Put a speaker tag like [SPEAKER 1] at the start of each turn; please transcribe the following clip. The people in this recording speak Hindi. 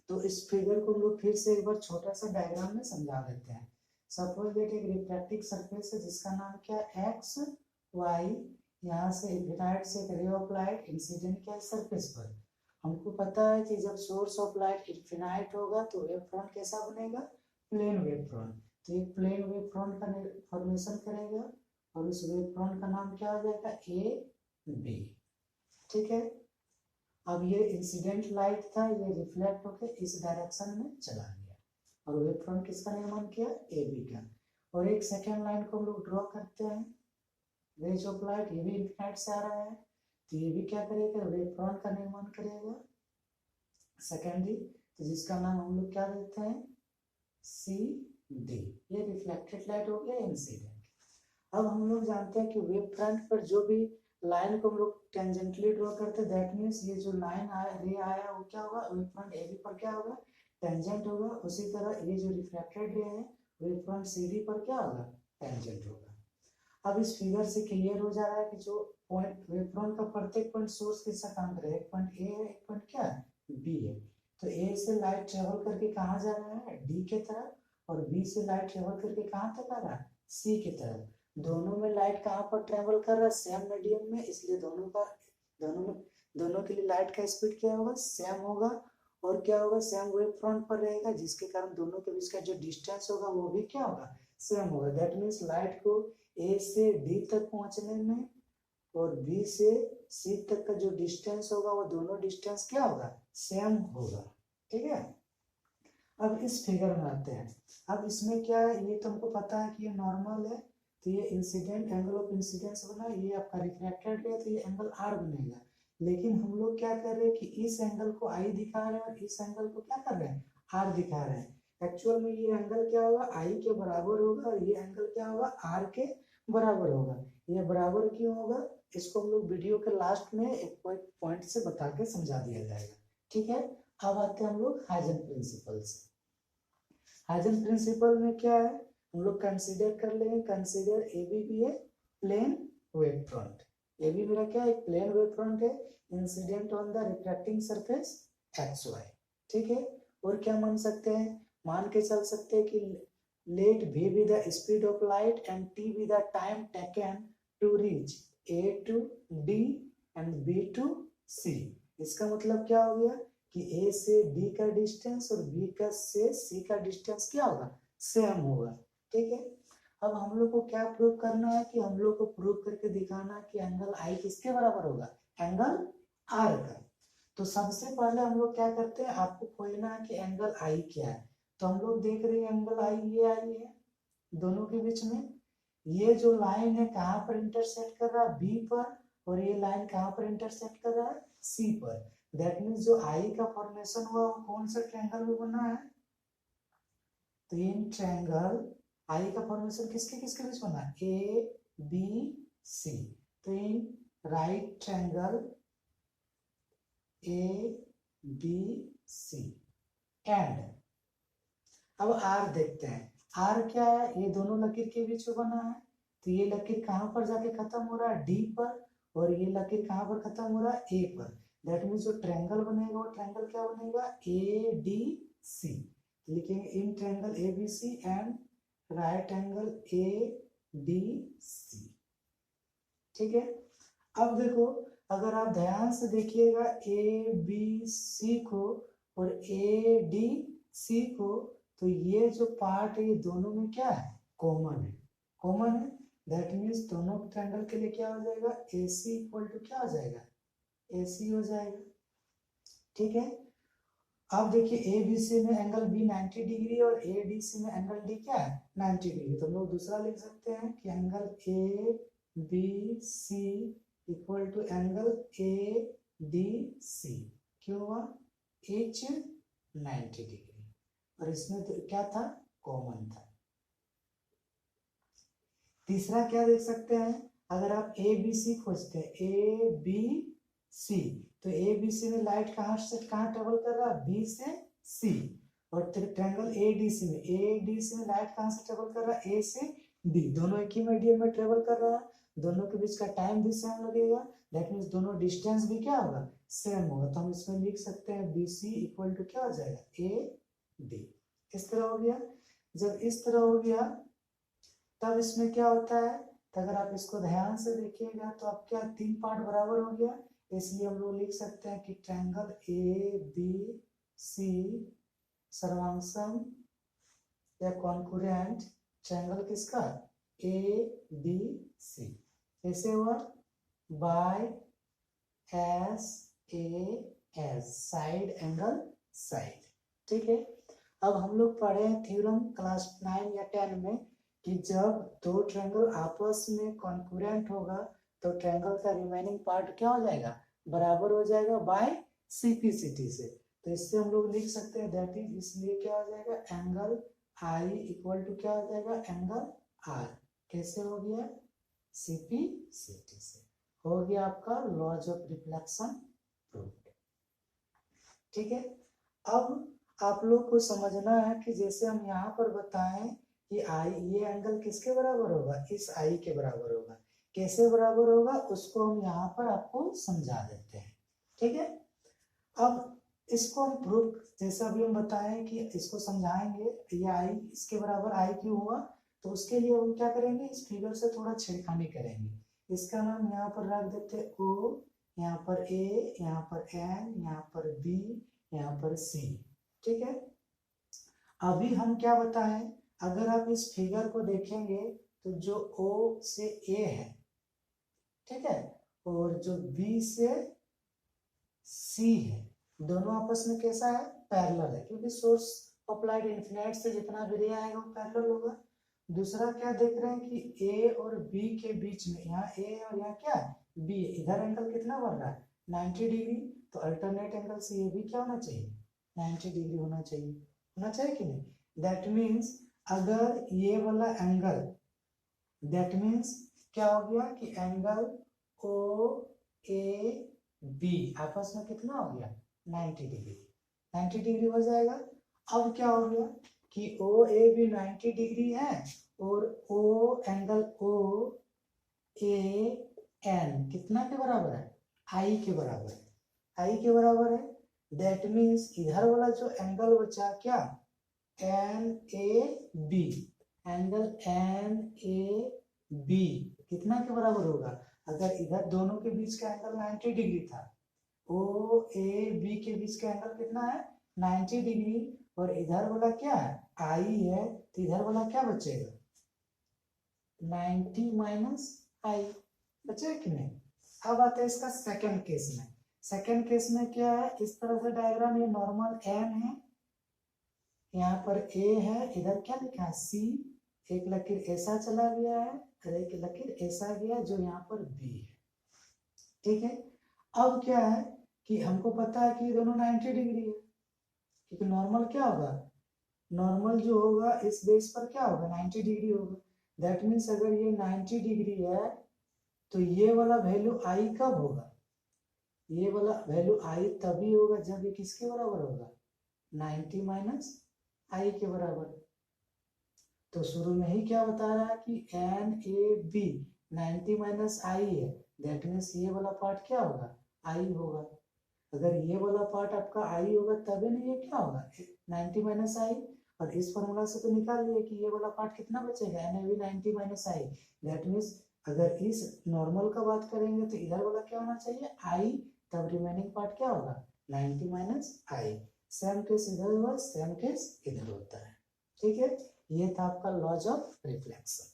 [SPEAKER 1] तो इस फिगर को हम लोग फिर से एक बार छोटा सा डायग्राम में समझा देते हैं। सपोज दैट एक रिफ्रैक्टिव सरफेस है जिसका नाम क्या है एक्स वाई, यहाँ से इनफिनाइट से एक रे ऑफ लाइट इंसिडेंट क्या है सरफेस पर। हमको पता है कि जब सोर्स ऑफ लाइट इनफिनाइट होगा तो वेव फ्रंट कैसा बनेगा, प्लेन वेव फ्रंट। तो एक प्लेन वेव फ्रंट का फॉर्मेशन करेगा और उस वेव फ्रंट का नाम क्या हो जाएगा, ए बी। ठीक है, अब ये इंसिडेंट लाइट था, ये रिफ्लेक्ट होकर इस डायरेक्शन में चला गया और वेव फ्रंट किसका निर्माण किया, ए बी का। और एक सेकेंड लाइन को हम लोग ड्रॉ करते हैं, रेज ऑफ लाइट ये भी इनफिनाइट से आ रहा है, तो ये भी क्या करेगा, वेव फ्रंट का निर्माण करेगा सेकेंडरी, तो जिसका नाम हम लोग क्या देते हैं, सी डी। ये रिफ्लेक्टेड लाइट हो गया इंसिडेंट। अब हम लोग जानते हैं कि वेव फ्रंट पर जो भी लाइन को हम लोग टेंजेंटली ड्रॉ करते हैं, दैट मींस ये जो लाइन आया, रे आया, वो क्या होगा, वेव फ्रंट एबी पर क्या होगा, टेंजेंट होगा। उसी तरह ये जो रिफ्लेक्टेड रे है, वेव फ्रंट सीडी पर क्या होगा, टेंजेंट होगा। अब इस फिगर से क्लियर हो जा रहा है कि जो पॉइंट वेव फ्रंट का प्रत्येक पॉइंट सोर्स किसका काम करेगा, एक पॉइंट ए है, एक पॉइंट क्या है, बी है। तो ए से लाइट ट्रेवल करके कहाँ जा रहा है, डी के तरफ, और बी से लाइट ट्रेवल करके कहाँ तक आ रहा है, सी की तरफ। दोनों में लाइट कहाँ पर ट्रेवल कर रहा है, सेम मीडियम में, इसलिए दोनों के लिए लाइट का स्पीड क्या होगा, सेम होगा। और क्या होगा, सेम वेव फ्रंट पर रहेगा, जिसके कारण दोनों के बीच का जो डिस्टेंस होगा वो भी क्या होगा, सेम होगा। दैट मीन्स लाइट को ए से डी तक पहुंचने में और बी से सी तक का जो डिस्टेंस होगा वो दोनों डिस्टेंस क्या होगा, सेम होगा। ठीक है, अब इस फिगर में आते हैं। अब इसमें क्या है, ये तुमको पता है कि ये नॉर्मल है, तो ये इंसिडेंट एंगल ऑफ इंसिडेंस बना, ये आपका रिफ्रैक्टेड है, तो ये एंगल आर बनेगा। लेकिन हम लोग क्या कर रहे हैं कि इस एंगल को आई दिखा रहे हैं और इस एंगल को क्या कर रहे हैं, आर दिखा रहे हैं। एक्चुअल में ये एंगल क्या होगा, आई के बराबर होगा और ये एंगल क्या होगा, आर के बराबर होगा। ये बराबर क्यों होगा, इसको हम लोग वीडियो के लास्ट में एक पॉइंट से बता के समझा दिया जाएगा। ठीक है, अब आते हैं हम लोग हाइजन प्रिंसिपल से। हाइजन प्रिंसिपल में क्या है, हम लोग कंसीडर कर लेंगे, कंसीडर ए बी भी है plane wave front. A B मेरा क्या है, एक प्लेन वेव फ्रंट है, incident on the refracting surface X Y. ठीक है, और क्या मान सकते हैं, मान के चल सकते हैं कि late v be the speed of light and t be the time taken to reach a to d and b to c। इसका मतलब क्या हो गया कि a से d का डिस्टेंस और b का से c का डिस्टेंस क्या होगा, सेम होगा। ठीक है, अब हम लोग को क्या प्रूव करना है कि हम लोग को प्रूव करके दिखाना कि एंगल I किसके बराबर होगा, एंगल R का। तो सबसे पहले हम लोग क्या करते हैं, आपको खोजना है कि एंगल I क्या है। तो हम लोग देख रहे हैं एंगल आई, ये आई है दोनों के बीच में। ये जो लाइन है कहाँ पर इंटरसेक्ट कर रहा है, बी पर, और ये लाइन कहाँ पर इंटरसेक्ट कर रहा है, सी पर। दैट मीन्स जो आई का फॉर्मेशन हुआ वो कौन सा ट्रायंगल में बना है, तो ये ट्रायंगल आई का फॉर्मेशन किसके किसके बीच बना, ए बी सी। तो in right triangle A B C and, अब आर देखते हैं, आर क्या है, ये दोनों लकीर के बीच में बना है। तो ये लकीर कहाँ पर जाके खत्म हो रहा है, डी पर, और ये लकीर कहाँ पर खत्म हो रहा है, ए पर। दैट मीन्स जो ट्रायंगल बनेगा वो ट्रायंगल क्या बनेगा, ए डी सी। लिखेंगे in triangle A B C and right angle A D C. ठीक है, अब देखो, अगर आप ध्यान से देखिएगा ए बी सी को और ए डी सी को, तो ये जो पार्ट है ये दोनों में क्या है, कॉमन है, कॉमन है। दैट मीन्स दोनों ट्रायंगल के लिए क्या हो जाएगा, ए सी इक्वल टू क्या हो जाएगा, ए सी हो जाएगा। ठीक है, अब देखिए ए बी सी में एंगल बी 90 डिग्री और ए डी सी में एंगल डी क्या है, 90 डिग्री। तो हम लोग दूसरा लिख सकते हैं कि angle A B C equal to angle A D C. क्यों हुआ, एच 90 डिग्री, और इसमें तो क्या था, कॉमन था। तीसरा क्या देख सकते हैं, अगर आप ए बी सी खोजते हैं, ए बी सी, तो ए बी सी में लाइट कहाँ से कहाँ ट्रेवल कर रहा है, बी से सी। और ट्रायंगल ए डी सी में, ए डी सी में लाइट कहाँ से ट्रेवल कर रहा है, ए से डी। दोनों एक ही मीडियम में ट्रेवल कर रहा है, दोनों के बीच का टाइम भी सेम लगेगा। दैट मीन्स दोनों डिस्टेंस भी क्या होगा, सेम होगा, तो हम इसमें लिख सकते हैं BC इक्वल टू क्या हो जाएगा, AD। इस तरह हो गया। जब इस तरह हो गया तब इसमें क्या होता है, तो अगर आप इसको ध्यान से देखिएगा तो आप क्या 3 पार्ट बराबर हो गया, इसलिए हम लोग लिख सकते हैं कि ट्रायंगल ABC सर्वांगसम या कॉन्करेंट ट्रायंगल किसका, ABC। कैसे हुआ, by SAS side angle side. ठीक है। अब हम लोग पढ़े हैं थ्योरम क्लास 9 या 10 में कि जब दो ट्रायंगल आपस में कॉन्करेंट होगा तो ट्रायंगल का रिमेनिंग पार्ट क्या हो जाएगा, बराबर हो जाएगा बाय CPCT से। तो इससे हम लोग लिख सकते हैं दैट इज, इसलिए क्या हो जाएगा, एंगल I इक्वल टू क्या हो जाएगा, एंगल R। कैसे हो गया, CPCT से हो गया आपका लॉज ऑफ रिफ्लेक्शन प्रूव्ड। ठीक है। अब आप लोग को समझना है कि जैसे हम यहाँ पर बताएं कि I, ये एंगल किसके बराबर होगा, इस I के बराबर होगा। कैसे बराबर होगा उसको हम यहाँ पर आपको समझा देते हैं। ठीक है। अब इसको हम प्रूव, जैसा अभी हम बताएं कि इसको समझाएंगे, ये I इसके बराबर I क्यों हुआ, तो उसके लिए हम क्या करेंगे, इस फिगर से थोड़ा छेड़खानी करेंगे। इसका नाम यहाँ पर रख देते हैं O, यहाँ पर A, यहाँ पर N, यहाँ पर B, यहाँ पर C। ठीक है। अभी हम क्या बताएं, अगर आप इस फिगर को देखेंगे तो जो O से A है, ठीक है, और जो B से C है, दोनों आपस में कैसा है, पैरेलल है, क्योंकि सोर्स अप्लाइड इन्फिनिट से जितना भी रे आएगा वो पैरेलल होगा। दूसरा क्या देख रहे हैं कि A और B के बीच में, यहाँ A और यहाँ क्या है, B, इधर एंगल कितना बढ़ रहा है, 90 डिग्री, तो अल्टरनेट एंगल से ये भी क्या होना चाहिए, 90 डिग्री होना चाहिए, होना चाहिए कि नहीं। दैट मीन्स अगर ये वाला एंगल, दैट मीन्स क्या हो गया कि एंगल OAB आपस में कितना हो गया, 90 डिग्री, 90 डिग्री हो जाएगा। अब क्या हो गया कि OAB 90 डिग्री है और O एंगल OAN कितना के बराबर है, I के बराबर है, I के बराबर है। दैट मीन्स इधर वाला जो एंगल बचा क्या, NAB, एंगल NAB कितना के बराबर होगा, अगर इधर दोनों के बीच का एंगल 90 डिग्री था, OAB के बीच का एंगल कितना है, 90 डिग्री, और इधर वाला क्या है, I है, तो इधर वाला क्या बचेगा, 90 माइनस I बचेगा कि नहीं। अब आते हैं इसका सेकंड केस में। सेकंड केस में क्या है, इस तरह से डायग्राम, ये नॉर्मल N है, यहाँ पर A है, इधर क्या लिखा है C, एक लकीर ऐसा चला गया है और एक लकीर ऐसा गया जो यहाँ पर B है। ठीक है। अब क्या है कि हमको पता है कि ये दोनों 90 डिग्री है, क्योंकि नॉर्मल क्या होगा, नॉर्मल जो होगा इस बेस पर क्या होगा, 90 डिग्री होगा। दैट मीन्स अगर ये 90 डिग्री है तो ये वाला वैल्यू I कब होगा, ये वाला वैल्यू I तभी होगा जब ये किसके बराबर होगा, 90 माइनस I के बराबर। तो शुरू में ही क्या बता रहा है कि NAB 90 माइनस I है, दैट मीन्स ये वाला पार्ट क्या होगा, I होगा। अगर ये वाला पार्ट आपका I होगा तभी नहीं ये क्या होगा, 90 माइनस I, और इस फॉर्मूला से तो निकाल लिया कि ये वाला पार्ट कितना बचेगा, NAB 90 minus I। That means अगर इस नॉर्मल का बात करेंगे तो इधर वाला क्या होना चाहिए, I, तब रिमेनिंग पार्ट क्या होगा, 90 माइनस I। सेम केस इधर हुआ, सेम केस इधर होता है। ठीक है। ये था आपका लॉज ऑफ रिफ्लेक्शन।